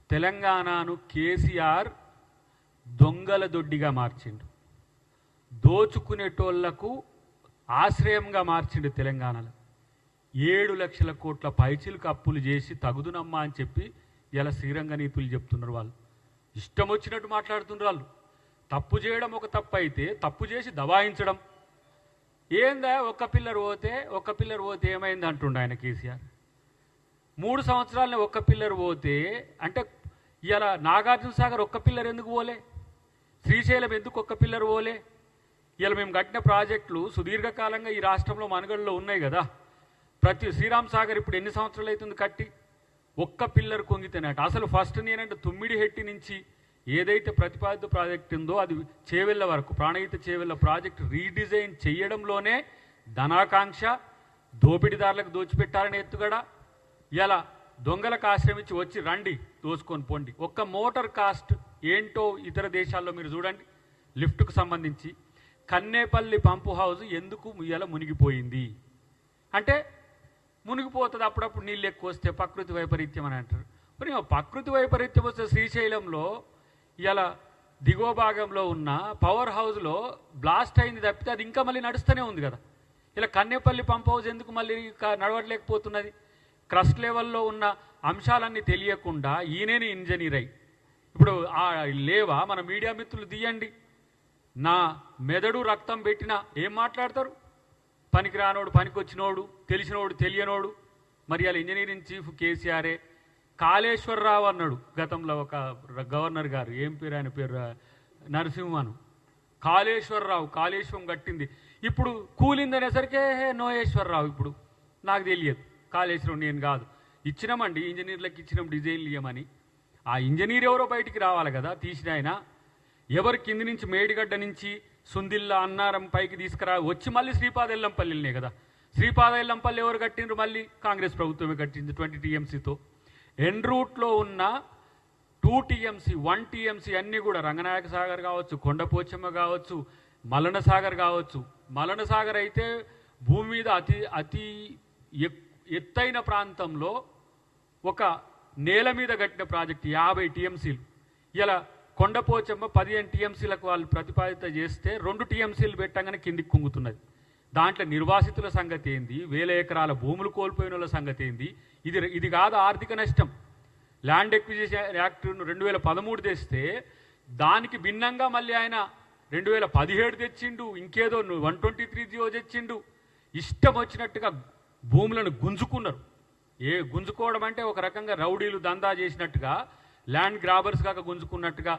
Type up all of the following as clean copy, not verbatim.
తెలంగాణను కేసీఆర్ దొంగల దొడ్డిగా మార్చిండు, దోచుకునేటోళ్లకు ఆశ్రయంగా మార్చిండు. తెలంగాణలో 7 లక్షల కోట్ల పైచిలకు అప్పులు చేసి తగుదునమ్మా అని చెప్పి ఇలా శ్రీరంగ నీతులు చెప్తున్నారు. వాళ్ళు ఇష్టం వచ్చినట్టు మాట్లాడుతున్నారు. వాళ్ళు తప్పు చేయడం ఒక తప్పు అయితే తప్పు చేసి దబాయించడం ఏందా? ఒక్క పిల్లర్ పోతే ఏమైంది అంటుండే ఆయన కేసీఆర్. 3 సంవత్సరాలనే ఒక్క పిల్లర్ పోతే అంటే ఇలా నాగార్జున సాగర్ ఒక్క పిల్లర్ ఎందుకు పోలే? శ్రీశైలం ఎందుకు ఒక్క పిల్లర్ పోలే? ఇలా మేము కట్టిన ప్రాజెక్టులు సుదీర్ఘకాలంగా ఈ రాష్ట్రంలో మనుగడలో ఉన్నాయి కదా. ప్రతి శ్రీరామ్ సాగర్ ఇప్పుడు ఎన్ని సంవత్సరాలు అవుతుంది కట్టి? ఒక్క పిల్లర్ కొంగితేనట. అసలు ఫస్ట్ నేనంటే తుమ్మిడిహెట్టి నుంచి ఏదైతే ప్రతిపాదిత ప్రాజెక్ట్ ఉందో అది చేవెళ్ళ వరకు ప్రాణహిత చేవెళ్ళ ప్రాజెక్ట్ రీడిజైన్ చేయడంలోనే ధనాకాంక్ష, దోపిడీదారులకు దోచిపెట్టాలని ఎత్తుగడ, ఇలా దొంగలకు ఆశ్రమించి వచ్చి రండి దోచుకొని పోండి. ఒక్క మోటార్ కాస్ట్ ఏంటో ఇతర దేశాల్లో మీరు చూడండి. లిఫ్ట్కు సంబంధించి కన్నేపల్లి పంపు హౌస్ ఎందుకు ఇలా మునిగిపోయింది అంటే మునిగిపోతుంది అప్పుడప్పుడు నీళ్ళు ఎక్కువ వస్తే ప్రకృతి వైపరీత్యం అని అంటారు. మరి ప్రకృతి వైపరీత్యం వస్తే శ్రీశైలంలో ఇలా దిగువ భాగంలో ఉన్న పవర్ హౌస్లో బ్లాస్ట్ అయింది తప్పితే అది ఇంకా మళ్ళీ నడుస్తూనే ఉంది కదా. ఇలా కన్నేపల్లి పంప్ హౌస్ ఎందుకు మళ్ళీ నడవట్లేకపోతున్నది? క్రస్ట్ లెవెల్లో ఉన్న అంశాలన్నీ తెలియకుండా ఈయనేని ఇంజనీర్ అయ్యి ఇప్పుడు లేవా? మన మీడియా మిత్రులు తీయండి. నా మెదడు రక్తం పెట్టినా ఏం మాట్లాడతారు? పనికిరానోడు పనికొచ్చినోడు, తెలిసినోడు తెలియనోడు. మరి అలా ఇంజనీరింగ్ చీఫ్ కేసీఆరే. కాళేశ్వరరావు అన్నాడు గతంలో ఒక గవర్నర్ గారు, ఏం పేరు ఆయన పేరు, నరసింహను. కాళేశ్వరం కట్టింది. ఇప్పుడు కూలిందనేసరికే నోయేశ్వరరావు. ఇప్పుడు నాకు తెలియదు కాళేశ్వరం నేను కాదు. ఇచ్చినామండి ఇంజనీర్లకు ఇచ్చినాం డిజైన్లు ఇవ్వమని. ఆ ఇంజనీర్ ఎవరో బయటికి రావాలి కదా తీసిన ఆయన. ఎవరు కింది నుంచి మేడిగడ్డ నుంచి సుందిల్లా అన్నారం పైకి తీసుకురా వచ్చి మళ్ళీ శ్రీపాదెల్లంపల్లినే కదా. శ్రీపాదెల్లంపల్లి ఎవరు కట్టిండ్రు? మళ్ళీ కాంగ్రెస్ ప్రభుత్వమే కట్టింది 20 టీఎంసీతో. ఎన్ రూట్లో ఉన్న 2 టీఎంసీ 1 టీఎంసీ అన్నీ కూడా రంగనాయక సాగర్ కావచ్చు, కొండపోచమ్మ కావచ్చు, మలన సాగర్ కావచ్చు. మలన సాగర్ అయితే భూమి మీద అతి ఎత్తైన ప్రాంతంలో ఒక నేల మీద కట్టిన ప్రాజెక్ట్ 50 టీఎంసీలు. ఇలా కొండపోచమ్మ 15 టీఎంసీలకు వాళ్ళు ప్రతిపాదిత చేస్తే 2 టీఎంసీలు పెట్టగానే కిందికి కుంగుతున్నది. దాంట్లో నిర్వాసితుల సంగతి ఏంది? 1000 ఎకరాల భూములు కోల్పోయిన వాళ్ళ సంగతి ఏంది? ఇది కాదు ఆర్థిక నష్టం. ల్యాండ్ ఎక్విజిషన్ యాక్ట్ 2013 తెస్తే దానికి భిన్నంగా మళ్ళీ ఆయన 2017 తెచ్చిండు. ఇంకేదో 123 తెచ్చిండు. ఇష్టం వచ్చినట్టుగా భూములను గుంజుకున్నారు. గుంజుకోవడం అంటే ఒక రకంగా రౌడీలు దందా చేసినట్టుగా, ల్యాండ్ గ్రాబర్స్ కాక గుంజుకున్నట్టుగా.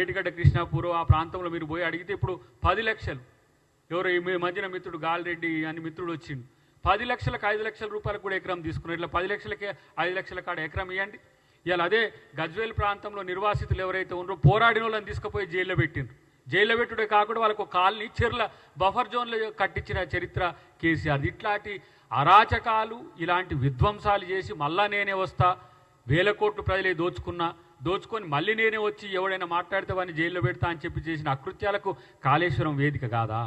ఏటిగడ్డ కృష్ణాపూర్ ఆ ప్రాంతంలో మీరు పోయి అడిగితే ఇప్పుడు 10 లక్షలు, ఎవరో మీ మధ్యన మిత్రుడు గాలిరెడ్డి అని మిత్రుడు వచ్చిండు, 10 లక్షలకు 5 లక్షల రూపాయలకు కూడా ఎకరం తీసుకున్నారు. ఇట్లా 10 లక్షలకే 5 లక్షల కాడ ఎకరం ఇవ్వండి. ఇలా అదే గజ్వేల్ ప్రాంతంలో నిర్వాసితులు ఎవరైతే ఉన్నారో పోరాడిన వాళ్ళని తీసుకుపోయి జైల్లో పెట్టిండ్రు. జైల్లో పెట్టుడే కాకుండా వాళ్ళకు కాలనీ చెర్ల బఫర్ జోన్లో కట్టించిన చరిత్ర కేసీఆర్. ఇట్లాంటి అరాచకాలు, ఇలాంటి విధ్వంసాలు చేసి మళ్ళా నేనే వస్తా, 1000 కోట్లు ప్రజలే దోచుకొని మళ్ళీ నేనే వచ్చి ఎవడైనా మాట్లాడితే వాడిని జైల్లో పెడతా అని చెప్పి చేసిన అకృత్యాలకు కాళేశ్వరం వేదిక కాదా?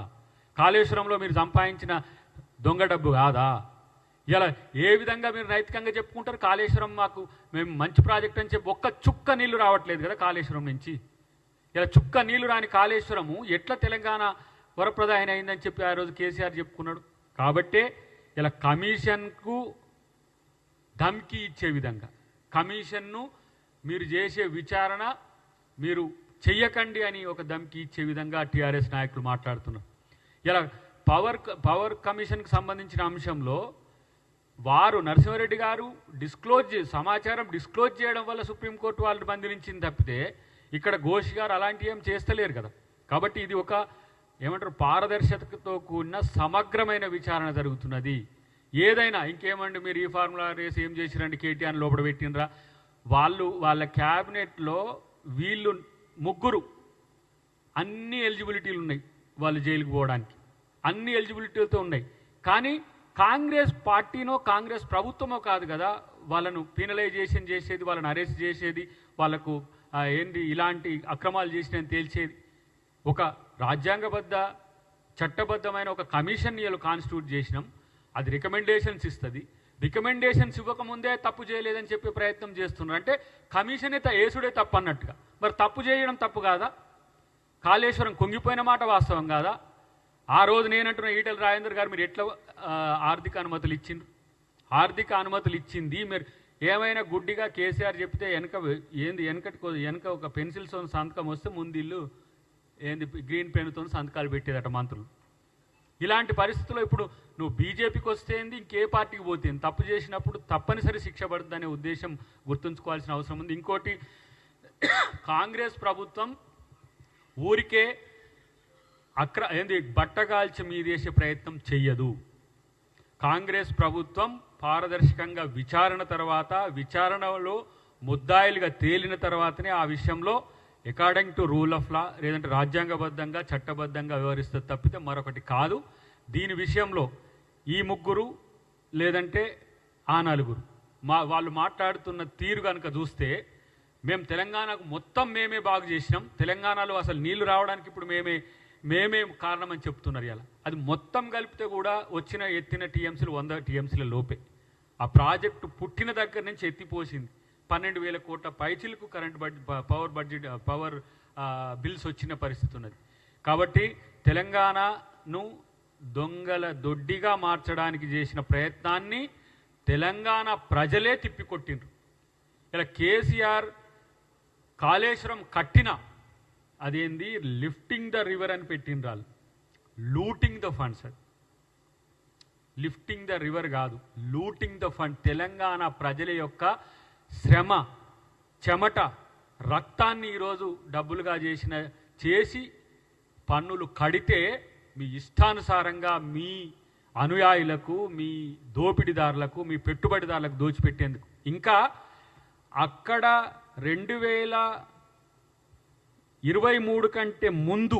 కాళేశ్వరంలో మీరు సంపాదించిన దొంగ డబ్బు కాదా? ఇలా ఏ విధంగా మీరు నైతికంగా చెప్పుకుంటారు? కాళేశ్వరం మేము మంచి ప్రాజెక్ట్ అని చెప్పి ఒక్క చుక్క నీళ్లు రావట్లేదు కదా కాళేశ్వరం నుంచి. ఇలా చుక్క నీళ్లు రాని కాళేశ్వరము ఎట్లా తెలంగాణ వరప్రదాయన అయిందని చెప్పి ఆ రోజు కేసీఆర్ చెప్పుకున్నాడు. కాబట్టే ఇలా కమిషన్కు ధమ్కి ఇచ్చే విధంగా, కమిషన్ను మీరు చేసే విచారణ మీరు చెయ్యకండి అని ఒక ధమ్కి ఇచ్చే విధంగా టీఆర్ఎస్ నాయకులు మాట్లాడుతున్నారు. ఇలా పవర్ కమిషన్కి సంబంధించిన అంశంలో వారు నరసింహారెడ్డి గారు సమాచారం డిస్క్లోజ్ చేయడం వల్ల సుప్రీంకోర్టు వాళ్ళు బంధించింది తప్పితే ఇక్కడ ఘోష్ గారు అలాంటివి ఏం చేస్తలేరు కదా. కాబట్టి ఇది ఒక పారదర్శకతతో కూడిన సమగ్రమైన విచారణ జరుగుతున్నది. ఏదైనా ఇంకేమండి మీరు ఈ ఫార్ములా రేస్ ఏం చేసిరండి, కేటీఆర్ లోపల పెట్టినరా? వాళ్ళ క్యాబినెట్లో వీళ్ళు 3 అన్ని ఎలిజిబిలిటీలు ఉన్నాయి, వాళ్ళు జైలుకు పోవడానికి అన్ని ఎలిజిబిలిటీలతో ఉన్నాయి. కానీ కాంగ్రెస్ పార్టీనో కాంగ్రెస్ ప్రభుత్వమో కాదు కదా వాళ్ళను పీనలైజేషన్ చేసేది, వాళ్ళని అరెస్ట్ చేసేది, వాళ్ళకు ఇలాంటి అక్రమాలు చేసినని తేల్చేది. ఒక రాజ్యాంగబద్ధ చట్టబద్ధమైన ఒక కమిషన్ కాన్స్టిట్యూట్ చేసినాం, అది రికమెండేషన్స్ ఇస్తుంది. రికమెండేషన్స్ ఇవ్వకముందే తప్పు చేయలేదని చెప్పే ప్రయత్నం చేస్తున్నారు. అంటే కమిషన్ వేసుడే తప్పు అన్నట్టుగా. మరి తప్పు చేయడం తప్పు కాదా? కాళేశ్వరం కుంగిపోయిన మాట వాస్తవం కాదా? ఆ రోజు నేనంటున్న ఈటెల రాజేందర్ గారు మీరు ఎట్లా ఆర్థిక అనుమతులు ఇచ్చిండ్రు? ఆర్థిక అనుమతులు ఇచ్చింది మీరు ఏమైనా గుడ్డిగా కేసీఆర్ చెప్తే వెనక ఒక పెన్సిల్తో సంతకం వస్తే ముందిల్లు గ్రీన్ పెన్తో సంతకాలు పెట్టేదట మంత్రులు. ఇలాంటి పరిస్థితుల్లో ఇప్పుడు నువ్వు బీజేపీకి వస్తే ఇంకే పార్టీకి పోతే తప్పు చేసినప్పుడు తప్పనిసరి శిక్ష పడుతుందనే ఉద్దేశం గుర్తుంచుకోవాల్సిన అవసరం ఉంది. ఇంకోటి, కాంగ్రెస్ ప్రభుత్వం ఊరికే బట్టగాల్చి మీదేసే ప్రయత్నం చెయ్యదు. కాంగ్రెస్ ప్రభుత్వం పారదర్శకంగా విచారణలో ముద్దాయిలుగా తేలిన తర్వాతనే ఆ విషయంలో according to rule of law లేదంటే రాజ్యాంగబద్ధంగా చట్టబద్ధంగా వ్యవహరిస్తుంది తప్పితే మరొకటి కాదు. దీని విషయంలో ఈ ముగ్గురు లేదంటే ఆ నలుగురు వాళ్ళు మాట్లాడుతున్న తీరు కనుక చూస్తే మేము తెలంగాణకు మొత్తం మేమే బాగు చేసినాం, తెలంగాణలో అసలు నీళ్లు రావడానికి ఇప్పుడు మేమే కారణమని చెప్తున్నారు. ఇలా అది మొత్తం కలిపితే కూడా ఎత్తిన టీఎంసీలు 100 టీఎంసీల లోపే. ఆ ప్రాజెక్టు పుట్టిన దగ్గర నుంచి ఎత్తిపోసింది 12,000 కోట్ల పైచిలకు పవర్ బిల్స్ వచ్చిన పరిస్థితి ఉన్నది. కాబట్టి తెలంగాణను దొంగల దొడ్డిగా మార్చడానికి చేసిన ప్రయత్నాన్ని తెలంగాణ ప్రజలే తిప్పికొట్టిండ్రు. ఇలా కేసీఆర్ కాళేశ్వరం కట్టిన లిఫ్టింగ్ ద రివర్ అని పెట్టిండ్రు వాళ్ళు. Looting the funds. అది లిఫ్టింగ్ ద రివర్ కాదు, లూటింగ్ ద ఫండ్. తెలంగాణ ప్రజల యొక్క శ్రమ, చెమట, రక్తాన్ని ఈరోజు డబ్బులుగా చేసి పన్నులు కడితే మీ ఇష్టానుసారంగా మీ అనుయాయులకు, మీ దోపిడీదారులకు, మీ పెట్టుబడిదారులకు దోచిపెట్టేందుకు. ఇంకా అక్కడ 2023 కంటే ముందు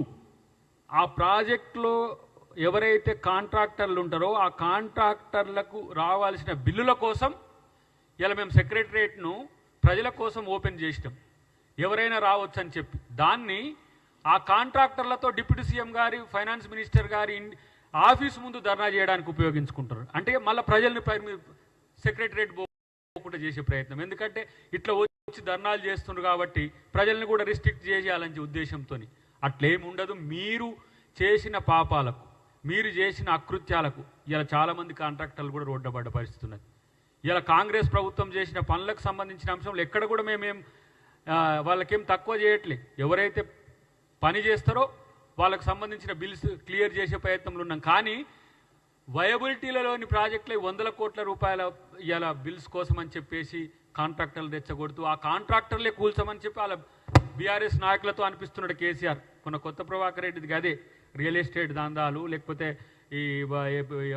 ఆ ప్రాజెక్టులో ఎవరైతే కాంట్రాక్టర్లు ఉంటారో ఆ కాంట్రాక్టర్లకు రావాల్సిన బిల్లుల కోసం ఇలా మేము సెక్రటరియట్ను ప్రజల కోసం ఓపెన్ చేసినాం, ఎవరైనా రావచ్చు అని చెప్పి. దాన్ని ఆ కాంట్రాక్టర్లతో డిప్యూటీ సీఎం గారి, ఫైనాన్స్ మినిస్టర్ గారి ఆఫీసు ముందు ధర్నా చేయడానికి ఉపయోగించుకుంటారు. అంటే మళ్ళీ ప్రజల్ని సెక్రటరియట్ పోకుండా చేసే ప్రయత్నం. ఎందుకంటే ఇట్లా వచ్చి ధర్నాలు చేస్తున్నారు కాబట్టి ప్రజల్ని కూడా రిస్ట్రిక్ట్ చేయాలని ఉద్దేశంతో. అట్లేమి ఉండదు. మీరు చేసిన పాపాలకు, మీరు చేసిన అకృత్యాలకు ఇలా చాలామంది కాంట్రాక్టర్లు కూడా రోడ్డబడ్డ పరిస్థితి ఉన్నది. ఇలా కాంగ్రెస్ ప్రభుత్వం చేసిన పనులకు సంబంధించిన అంశంలో ఎక్కడ కూడా వాళ్ళకేం తక్కువ చేయట్లే. ఎవరైతే పని చేస్తారో వాళ్ళకు సంబంధించిన బిల్స్ క్లియర్ చేసే ప్రయత్నంలో ఉన్నాం. కానీ వయబిలిటీలలోని ప్రాజెక్టులు 100 కోట్ల రూపాయల ఇలా బిల్స్ కోసం అని చెప్పేసి కాంట్రాక్టర్లు తెచ్చగొడుతూ ఆ కాంట్రాక్టర్లే కూల్చమని చెప్పి వాళ్ళ బీఆర్ఎస్ నాయకులతో అనిపిస్తున్నాడు కేసీఆర్. కొత్త ప్రభాకర్ రెడ్డిది అదే రియల్ ఎస్టేట్ దందాలు, లేకపోతే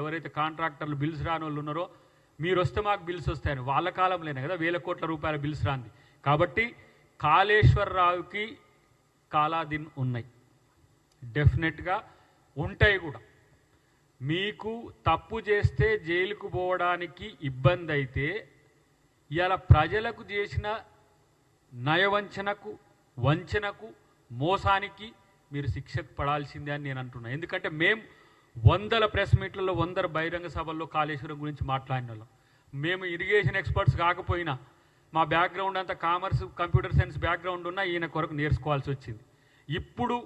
ఎవరైతే కాంట్రాక్టర్లు బిల్స్ రాని వాళ్ళు ఉన్నారో మీరు వస్తే మాకు బిల్స్ వస్తాయని. వాళ్ళ కాలంలోనే కదా 1000 కోట్ల రూపాయల బిల్స్ రాంది. కాబట్టి కాళేశ్వరరావుకి కాలాదిన్ ఉన్నాయి, డెఫినెట్గా ఉంటాయి కూడా. మీకు తప్పు చేస్తే జైలుకు పోవడానికి ఇబ్బంది అయితే ఇలా ప్రజలకు చేసిన నయవంచనకు, వంచనకు, మోసానికి మీరు శిక్షకు పడాల్సిందే అని నేను అంటున్నాను. ఎందుకంటే మేము 100 ప్రెస్ మీట్లలో, 100 బహిరంగ సభల్లో కాళేశ్వరం గురించి మాట్లాడిన వాళ్ళం. మేము ఇరిగేషన్ ఎక్స్పర్ట్స్ కాకపోయినా మా బ్యాక్గ్రౌండ్ అంతా కామర్స్, కంప్యూటర్ సైన్స్ బ్యాక్గ్రౌండ్ ఉన్నా ఈయన కొరకు నేర్చుకోవాల్సి వచ్చింది. ఇప్పుడు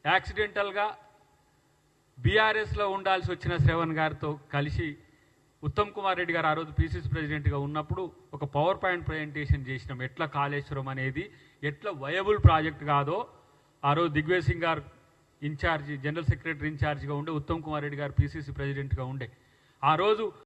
యాక్సిడెంటల్గా బీఆర్ఎస్లో ఉండాల్సి వచ్చిన శ్రవణ్ గారితో కలిసి ఉత్తమ్ కుమార్ రెడ్డి గారు ఆ రోజు పీసీసీ ప్రెసిడెంట్గా ఉన్నప్పుడు ఒక పవర్ పాయింట్ ప్రజెంటేషన్ చేసినాం. ఎట్లా కాళేశ్వరం అనేది ఎట్లా వయబుల్ ప్రాజెక్ట్ కాదో ఆ రోజు దిగ్విజయ్ సింగ్ గారు జనరల్ సెక్రటరీ ఇన్ఛార్జిగా ఉండే, ఉత్తమ్ కుమార్ రెడ్డి గారు పీసీసీ ప్రెసిడెంట్గా ఉండే. ఆ రోజు